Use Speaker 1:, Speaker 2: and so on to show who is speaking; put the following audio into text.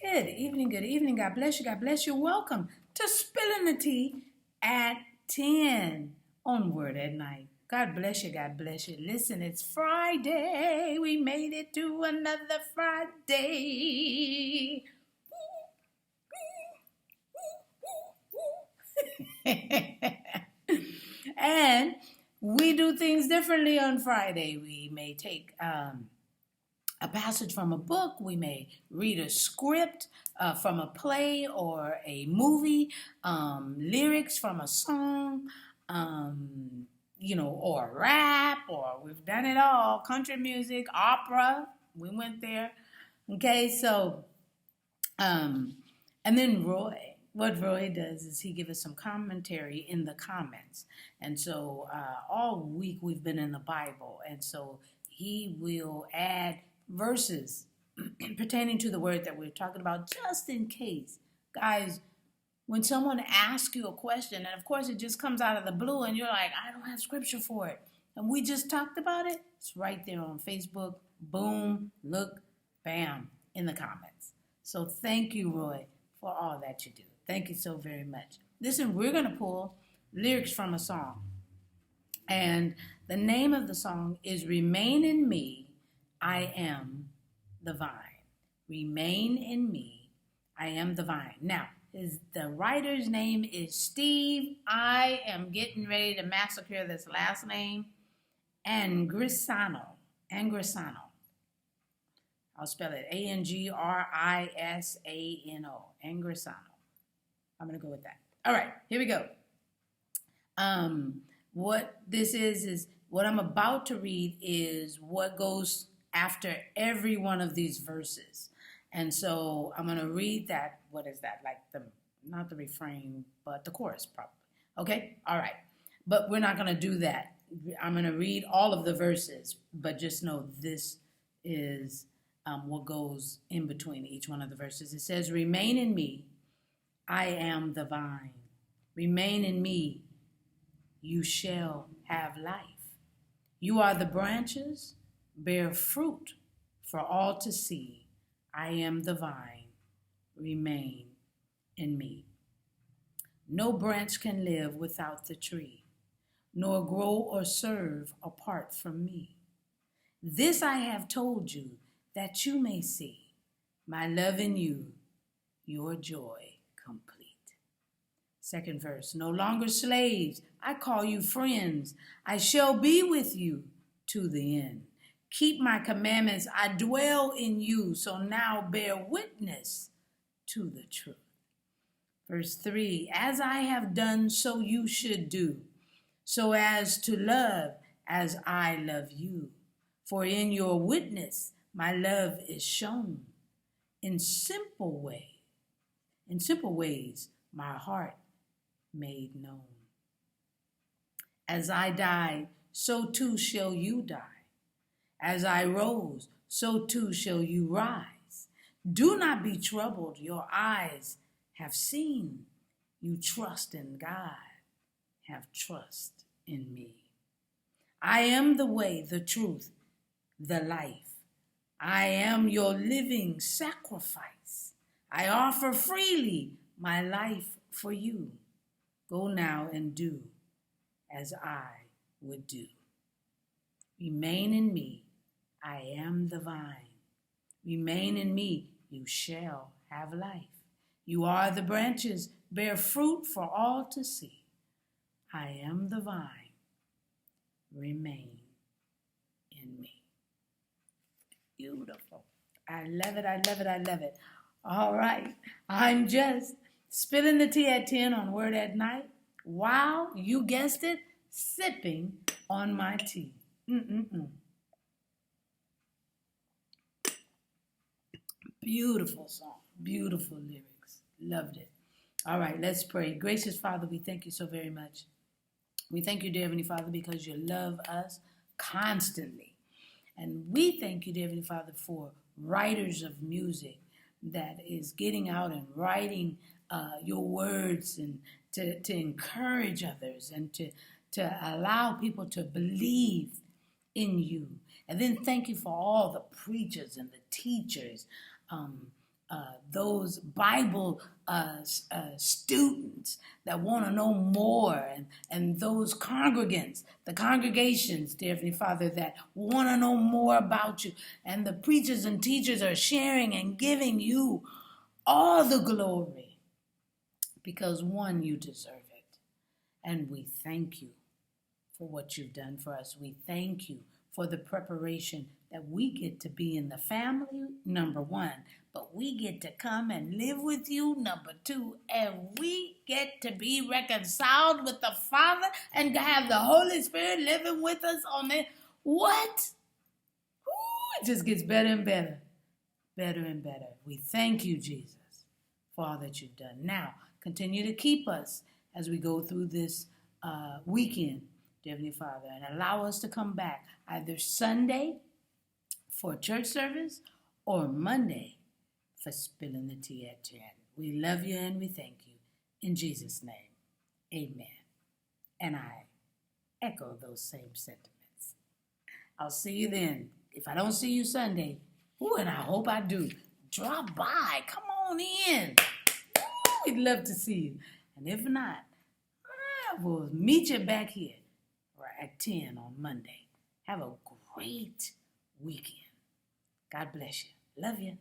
Speaker 1: Good evening, good evening. God bless you, God bless you. Welcome to Spilling the Tea at 10 on Word at Night. God bless you, God bless you. Listen, it's Friday. We made it to another Friday. And we do things differently on Friday. We may take a passage from a book. We may read a script from a play or a movie, lyrics from a song, or rap, or we've done it all. Country music, opera. We went there. Okay, so, and then what Roy does is he gives us some commentary in the comments. And so all week we've been in the Bible. And so he will add verses pertaining to the word that we're talking about, just in case. Guys, when someone asks you a question, and of course it just comes out of the blue, and you're like, I don't have scripture for it, and we just talked about it, it's right there on Facebook. Boom, look, bam, in the comments. So thank you, Roy, for all that you do. Thank you so very much. Listen, we're going to pull lyrics from a song. And the name of the song is Remain in Me, I Am the Vine. Remain in Me, I Am the Vine. Now, the writer's name is Steve. I am getting ready to massacre this last name. Angrisano. I'll spell it Angrisano. Angrisano. I'm going to go with that. All right, here we go. What this is what I'm about to read is what goes after every one of these verses. And so I'm going to read that. What is that? Like not the refrain, but the chorus probably. Okay? All right. But we're not going to do that. I'm going to read all of the verses, but just know this is what goes in between each one of the verses. It says, Remain in me, I am the vine. Remain in me, you shall have life. You are the branches, bear fruit for all to see. I am the vine, remain in me. No branch can live without the tree, nor grow or serve apart from me. This I have told you, that you may see my love in you, your joy complete. Second verse, no longer slaves, I call you friends. I shall be with you to the end. Keep my commandments, I dwell in you, so now bear witness to the truth. Verse 3, as I have done, so you should do, so as to love as I love you. For in your witness, my love is shown. In simple ways, my heart made known. As I died, so too shall you die. As I rose, so too shall you rise. Do not be troubled, your eyes have seen. You trust in God, have trust in me. I am the way, the truth, the life. I am your living sacrifice. I offer freely my life for you. Go now and do as I would do. Remain in me, I am the vine. Remain in me, you shall have life. You are the branches, bear fruit for all to see. I am the vine, remain in me. Beautiful. I love it, I love it, I love it. All right, I'm just spilling the tea at 10 on Word at Night. Wow, you guessed it, sipping on my tea. Beautiful song, beautiful lyrics. Loved it. All right, let's pray. Gracious Father, we thank you so very much. We thank you, dear Heavenly Father, because you love us constantly. And we thank you, dear Heavenly Father, for writers of music that is getting out and writing your words and to encourage others and to allow people to believe in you. And then thank you for all the preachers and the teachers those Bible students that want to know more, and those congregants, the congregations, dear Heavenly Father, that want to know more about you. And the preachers and teachers are sharing and giving you all the glory because, one, you deserve it. And we thank you for what you've done for us. We thank you for the preparation that we get to be in the family, number one, but we get to come and live with you, number two, and we get to be reconciled with the Father and have the Holy Spirit living with us on it. What? Ooh, it just gets better and better, better and better. We thank you, Jesus, for all that you've done. Now, continue to keep us as we go through this weekend, dear Heavenly Father, and allow us to come back either Sunday for church service or Monday for spilling the tea at 10. We love you and we thank you. In Jesus' name, amen. And I echo those same sentiments. I'll see you then. If I don't see you Sunday, and I hope I do, drop by. Come on in. We'd love to see you. And if not, I will meet you back here at 10 on Monday. Have a great weekend. God bless you. Love you.